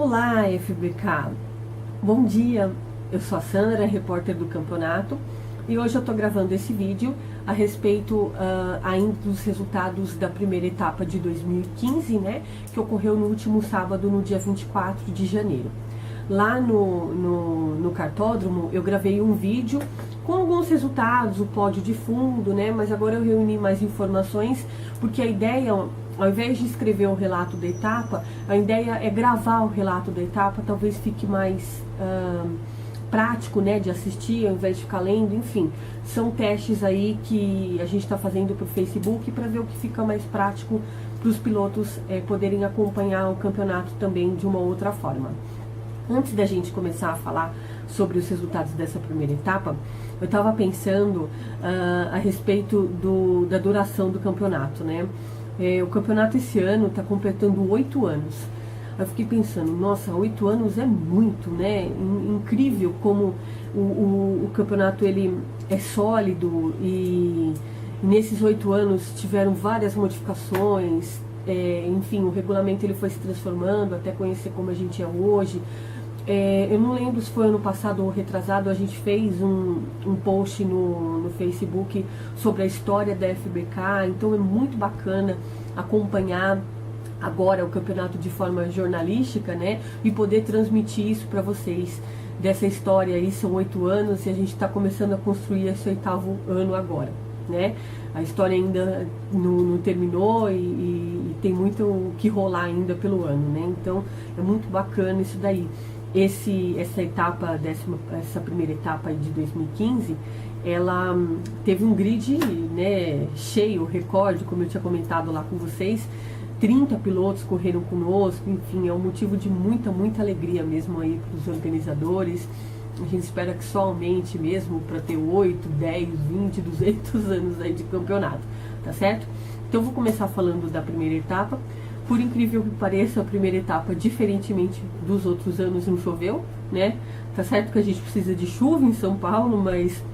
Olá, FBK! Bom dia! Eu sou a Sandra, repórter do campeonato, e hoje eu estou gravando esse vídeo a respeito ainda dos resultados da primeira etapa de 2015, né, que ocorreu no último sábado, no dia 24 de janeiro. Lá no cartódromo eu gravei um vídeo com alguns resultados, o pódio de fundo, né, mas agora eu reuni mais informações, porque a ideia, ao invés de escrever o relato da etapa, a ideia é gravar o relato da etapa, talvez fique mais prático, né, de assistir, ao invés de ficar lendo, enfim. São testes aí que a gente está fazendo para o Facebook para ver o que fica mais prático para os pilotos poderem acompanhar o campeonato também de uma outra forma. Antes da gente começar a falar sobre os resultados dessa primeira etapa, eu estava pensando a respeito da duração do campeonato, né? O campeonato esse ano está completando 8 anos. Eu fiquei pensando, nossa, 8 anos é muito, né? Incrível como o campeonato ele é sólido e nesses 8 anos tiveram várias modificações, enfim, o regulamento ele foi se transformando até conhecer como a gente é hoje. Eu não lembro se foi ano passado ou retrasado, a gente fez um post no Facebook sobre a história da FBK, então é muito bacana acompanhar agora o campeonato de forma jornalística, né, e poder transmitir isso para vocês, dessa história aí. São 8 anos e a gente está começando a construir esse 8º ano agora, né, a história ainda não terminou e tem muito o que rolar ainda pelo ano, né, então é muito bacana isso daí. Essa etapa, essa primeira etapa de 2015, ela teve um grid, né, cheio, recorde, como eu tinha comentado lá com vocês. 30 pilotos correram conosco, enfim, é um motivo de muita alegria mesmo aí para os organizadores. A gente espera que só aumente mesmo para ter 8, 10, 20, 200 anos aí de campeonato, tá certo? Então eu vou começar falando da primeira etapa. Por incrível que pareça, a primeira etapa, diferentemente dos outros anos, não choveu, né? Tá certo que a gente precisa de chuva em São Paulo, mas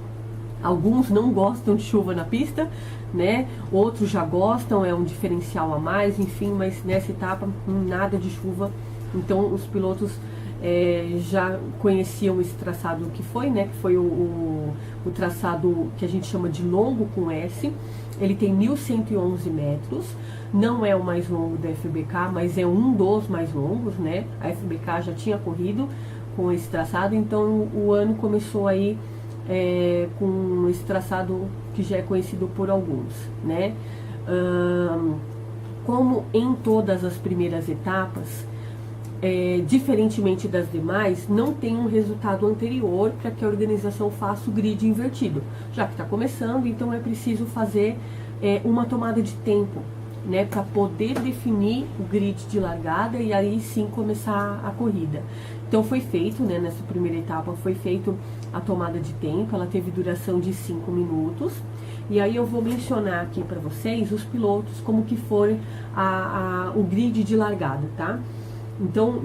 alguns não gostam de chuva na pista, né? Outros já gostam, é um diferencial a mais, enfim, mas nessa etapa nada de chuva. Então os pilotos já conheciam esse traçado que foi, né? Que foi o traçado que a gente chama de longo com S. Ele tem 1.111 metros, não é o mais longo da FBK, mas é um dos mais longos, né? A FBK já tinha corrido com esse traçado, então o ano começou aí com esse traçado que já é conhecido por alguns, né? Como em todas as primeiras etapas, diferentemente das demais, não tem um resultado anterior para que a organização faça o grid invertido. Já que está começando, então é preciso fazer uma tomada de tempo, né, para poder definir o grid de largada e aí sim começar a corrida. Então foi feito, né, nessa primeira etapa, foi feito a tomada de tempo, ela teve duração de 5 minutos. E aí eu vou mencionar aqui para vocês os pilotos, como que foi o grid de largada, tá? Então,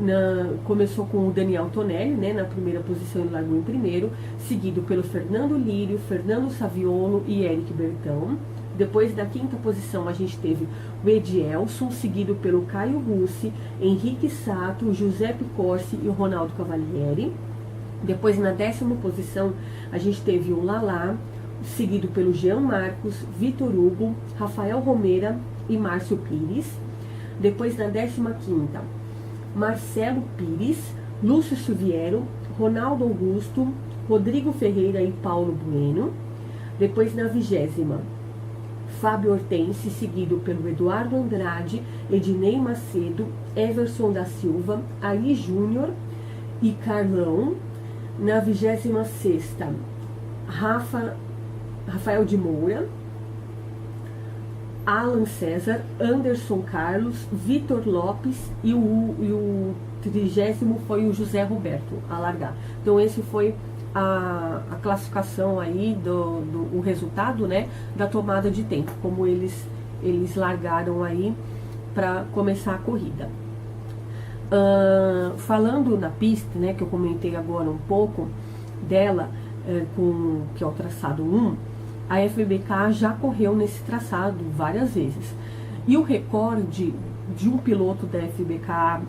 começou com o Daniel Tonelli, né, na primeira posição, ele largou em primeiro, seguido pelo Fernando Lírio, Fernando Saviolo e Eric Bertão. Depois, na 5ª posição, a gente teve o Edielson, seguido pelo Caio Russi, Henrique Sato, Giuseppe Corsi e o Ronaldo Cavalieri. Depois, na 10ª posição, a gente teve o Lalá, seguido pelo Jean Marcos, Vitor Hugo, Rafael Romeira e Márcio Pires. Depois, na 15ª, Marcelo Pires, Lúcio Silviero, Ronaldo Augusto, Rodrigo Ferreira e Paulo Bueno. Depois, na 20ª, Fábio Hortense, seguido pelo Eduardo Andrade, Ednei Macedo, Everson da Silva, Aí Júnior e Carlão. Na 26ª, Rafael de Moura, Alan César, Anderson Carlos, Vitor Lopes e o 30º foi o José Roberto a largar. Então esse foi a classificação aí, o resultado, né, da tomada de tempo, como eles largaram aí para começar a corrida. Falando na pista, né, que eu comentei agora um pouco dela, que é o traçado 1, a FBK já correu nesse traçado várias vezes. E o recorde de um piloto da FBK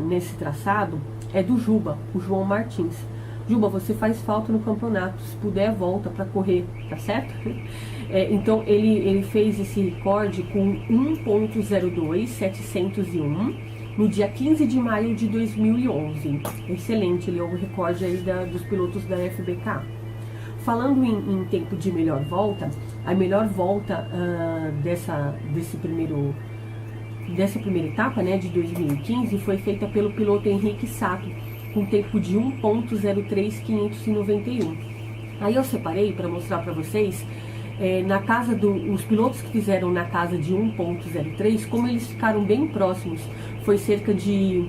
nesse traçado é do Juba, o João Martins. Juba, você faz falta no campeonato, se puder volta para correr, tá certo? Então ele fez esse recorde com 1.02.701 no dia 15 de maio de 2011. Excelente, ele é o recorde aí dos pilotos da FBK. Falando em tempo de melhor volta, a melhor volta dessa primeira etapa, né, de 2015, foi feita pelo piloto Henrique Sato, com tempo de 1.03.591. Aí eu separei para mostrar para vocês, os pilotos que fizeram na casa de 1.03, como eles ficaram bem próximos. Foi cerca de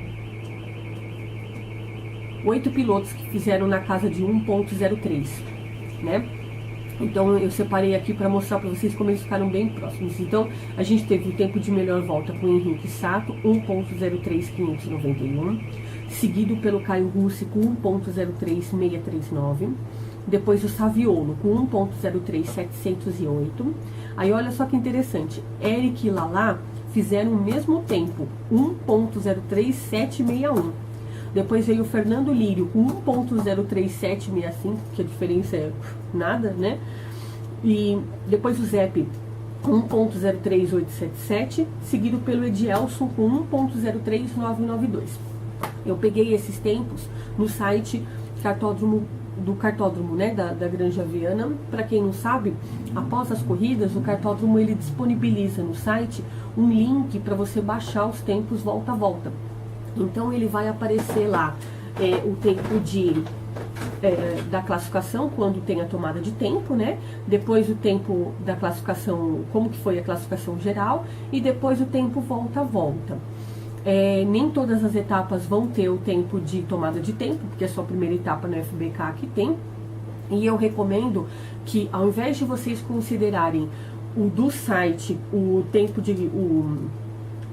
8 pilotos que fizeram na casa de 1.03, né? Então eu separei aqui para mostrar para vocês como eles ficaram bem próximos. Então a gente teve o tempo de melhor volta com o Henrique Sato, 1.03.591, seguido pelo Caio Russi com 1.03.639, depois o Saviolo com 1.03.708. Aí olha só que interessante, Eric e Lala fizeram o mesmo tempo, 1.03.761. Depois veio o Fernando Lírio com 1.03765, que a diferença é nada, né? E depois o Zep com 1.03877, seguido pelo Edielson com 1.03992. Eu peguei esses tempos no site do cartódromo, né, da Granja Viana. Para quem não sabe, após as corridas, o cartódromo ele disponibiliza no site um link para você baixar os tempos volta a volta. Então ele vai aparecer lá o tempo da classificação, quando tem a tomada de tempo, né? Depois o tempo da classificação, como que foi a classificação geral, e depois o tempo volta a volta. Nem todas as etapas vão ter o tempo de tomada de tempo, porque é só a primeira etapa no FBK que tem. E eu recomendo que, ao invés de vocês considerarem o do site, o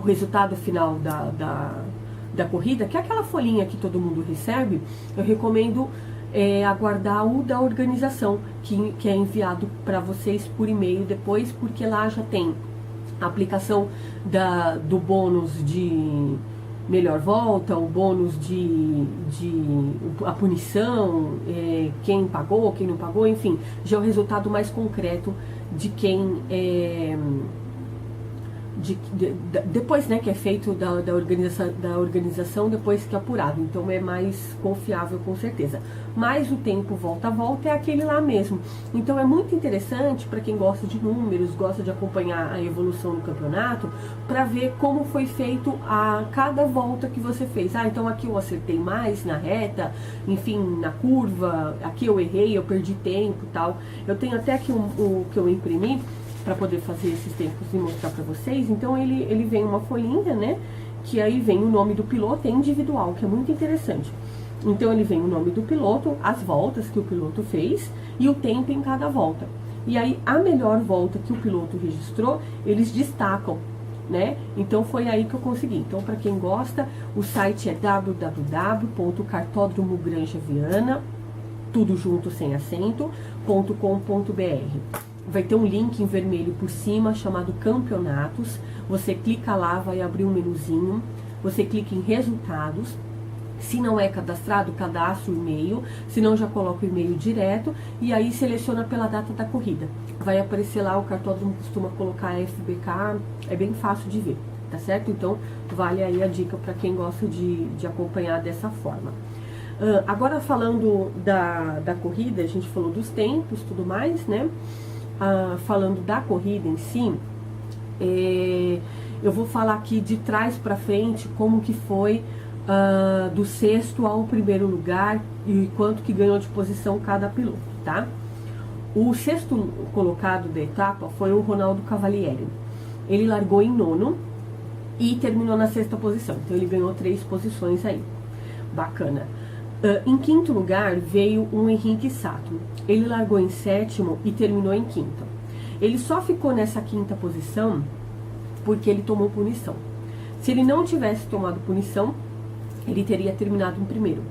resultado final da corrida, que é aquela folhinha que todo mundo recebe, eu recomendo aguardar o da organização, que é enviado para vocês por e-mail depois, porque lá já tem a aplicação do bônus de melhor volta, o bônus a punição, quem pagou, quem não pagou, enfim, já é o resultado mais concreto de quem depois, né, que é feito da organização depois que é apurado, então é mais confiável com certeza. Mas o tempo volta a volta é aquele lá mesmo. Então é muito interessante para quem gosta de números, gosta de acompanhar a evolução do campeonato, para ver como foi feito a cada volta que você fez. Então aqui eu acertei mais na reta, enfim, na curva, aqui eu errei, eu perdi tempo e tal. Eu tenho até aqui o que eu imprimi para poder fazer esses tempos e mostrar para vocês. Então ele vem uma folhinha, né, que aí vem o nome do piloto, é individual, que é muito interessante. Então ele vem o nome do piloto, as voltas que o piloto fez e o tempo em cada volta. E aí a melhor volta que o piloto registrou, eles destacam, né? Então foi aí que eu consegui. Então para quem gosta, o site é www.cartódromogranjaviana, tudo junto sem acento.com.br. Vai ter um link em vermelho por cima chamado Campeonatos. Você clica lá, vai abrir um menuzinho. Você clica em Resultados. Se não é cadastrado, cadastra o e-mail. Se não, já coloca o e-mail direto. E aí seleciona pela data da corrida. Vai aparecer lá, o cartódromo costuma colocar FBK. É bem fácil de ver, tá certo? Então vale aí a dica para quem gosta de acompanhar dessa forma. Agora falando da corrida, a gente falou dos tempos, tudo mais, né? Falando da corrida em si, eu vou falar aqui de trás para frente como que foi do sexto ao primeiro lugar e quanto que ganhou de posição cada piloto, tá? O sexto colocado da etapa foi o Ronaldo Cavalieri. Ele largou em nono e terminou na sexta posição, então ele ganhou 3 posições aí, bacana. Em quinto lugar veio o Henrique Sato. Ele largou em sétimo e terminou em quinto. Ele só ficou nessa quinta posição porque ele tomou punição. Se ele não tivesse tomado punição, ele teria terminado em primeiro.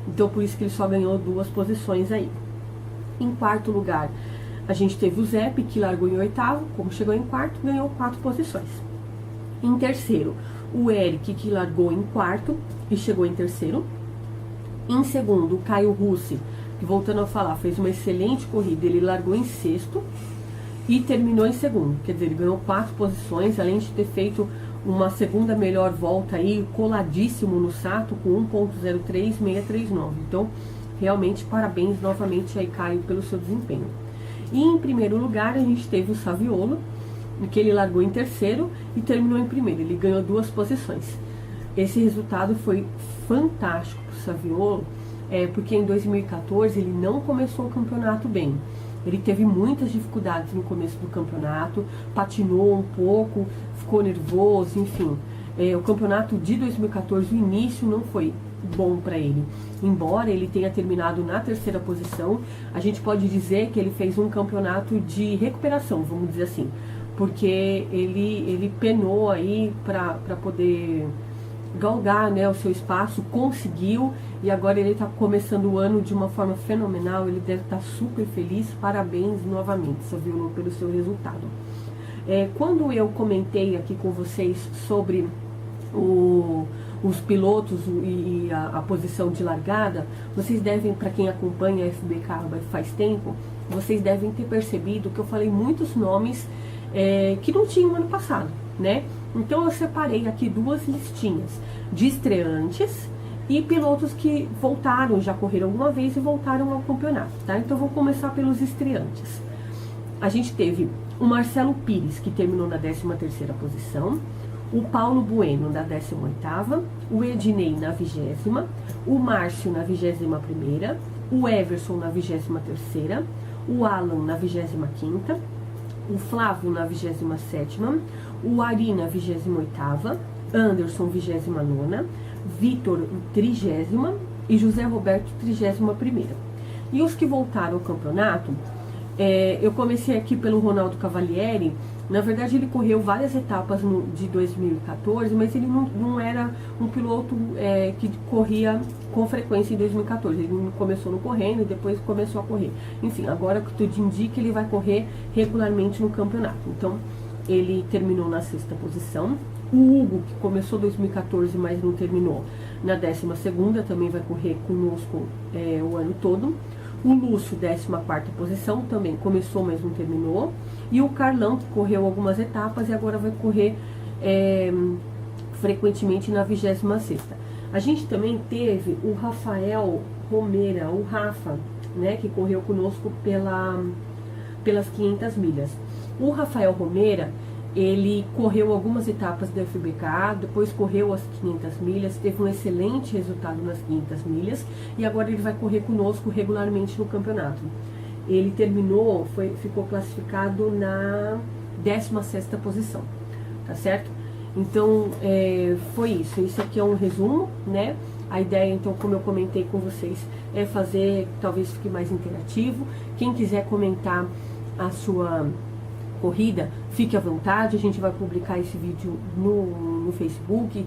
Então por isso que ele só ganhou 2 posições aí. Em quarto lugar, a gente teve o Zep, que largou em oitavo. Como chegou em quarto, ganhou 4 posições. Em terceiro, o Eric, que largou em quarto e chegou em terceiro. Em segundo, o Caio Russi, que, voltando a falar, fez uma excelente corrida, ele largou em sexto e terminou em segundo, quer dizer, ele ganhou 4 posições, além de ter feito uma segunda melhor volta aí, coladíssimo no Sato, com 1.03639. Então, realmente, parabéns novamente aí, Caio, pelo seu desempenho. E em primeiro lugar, a gente teve o Saviolo, que ele largou em terceiro e terminou em primeiro, ele ganhou 2 posições. Esse resultado foi fantástico para o Saviolo, porque em 2014 ele não começou o campeonato bem. Ele teve muitas dificuldades no começo do campeonato, patinou um pouco, ficou nervoso, enfim. O campeonato de 2014, o início não foi bom para ele. Embora ele tenha terminado na terceira posição, a gente pode dizer que ele fez um campeonato de recuperação, vamos dizer assim. Porque ele penou aí para poder galgar, né, o seu espaço, conseguiu, e agora ele está começando o ano de uma forma fenomenal, ele deve estar super feliz, parabéns novamente, Saviolo, pelo seu resultado. Quando eu comentei aqui com vocês sobre os pilotos e a posição de largada, vocês devem, para quem acompanha a FBK faz tempo, vocês devem ter percebido que eu falei muitos nomes que não tinham ano passado, né? Então eu separei aqui 2 listinhas de estreantes e pilotos que voltaram, já correram alguma vez e voltaram ao campeonato, tá? Então eu vou começar pelos estreantes. A gente teve o Marcelo Pires, que terminou na 13ª posição, o Paulo Bueno na 18ª, o Ednei na 20ª, o Márcio na 21ª, o Everson na 23ª, o Alan na 25ª, o Flávio na 27ª, o Ari na 28ª, Anderson 29ª, Vitor 30ª e José Roberto 31ª. E os que voltaram ao campeonato, eu comecei aqui pelo Ronaldo Cavalieri. Na verdade ele correu várias etapas de 2014, mas ele não era um piloto que corria com frequência em 2014. Ele começou no correndo e depois começou a correr. Enfim, agora que tudo indica, ele vai correr regularmente no campeonato. Então, ele terminou na 6ª posição. O Hugo, que começou 2014, mas não terminou, na 12ª, também vai correr conosco o ano todo. O Lúcio, 14ª posição, também começou, mas não terminou. E o Carlão, que correu algumas etapas e agora vai correr frequentemente na 26ª. A gente também teve o Rafael Romera, o Rafa, né, que correu conosco pelas 500 milhas. O Rafael Romera, ele correu algumas etapas da FBK, depois correu as 500 milhas, teve um excelente resultado nas 500 milhas e agora ele vai correr conosco regularmente no campeonato. Ele terminou, ficou classificado na 16ª posição, tá certo? Então, foi isso. Isso aqui é um resumo, né? A ideia, então, como eu comentei com vocês, é fazer, talvez fique mais interativo. Quem quiser comentar a sua corrida, fique à vontade. A gente vai publicar esse vídeo no Facebook.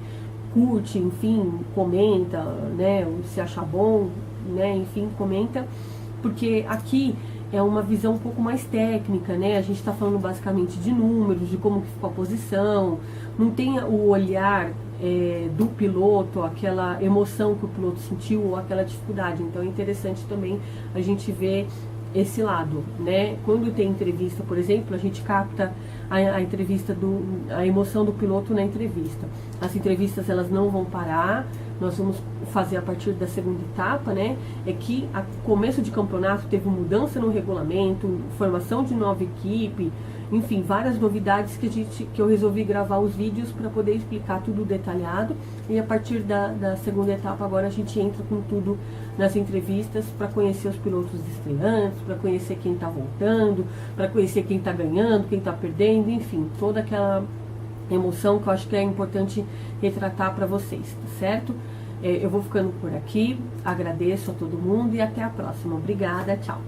Curte, enfim, comenta, né? Se achar bom, né? Enfim, comenta. Porque aqui é uma visão um pouco mais técnica, né? A gente está falando basicamente de números, de como que ficou a posição. Não tem o olhar do piloto, aquela emoção que o piloto sentiu ou aquela dificuldade. Então é interessante também a gente ver esse lado, né? Quando tem entrevista, por exemplo, a gente capta a entrevista a emoção do piloto na entrevista. As entrevistas, elas não vão parar. Nós vamos fazer a partir da 2ª etapa, né? É que a começo de campeonato teve mudança no regulamento, formação de nova equipe, enfim, várias novidades que eu resolvi gravar os vídeos para poder explicar tudo detalhado. E a partir da 2ª etapa agora a gente entra com tudo nas entrevistas para conhecer os pilotos estreantes, para conhecer quem está voltando, para conhecer quem está ganhando, quem está perdendo, enfim, toda aquela emoção que eu acho que é importante retratar para vocês, tá certo? Eu vou ficando por aqui, agradeço a todo mundo e até a próxima. Obrigada, tchau!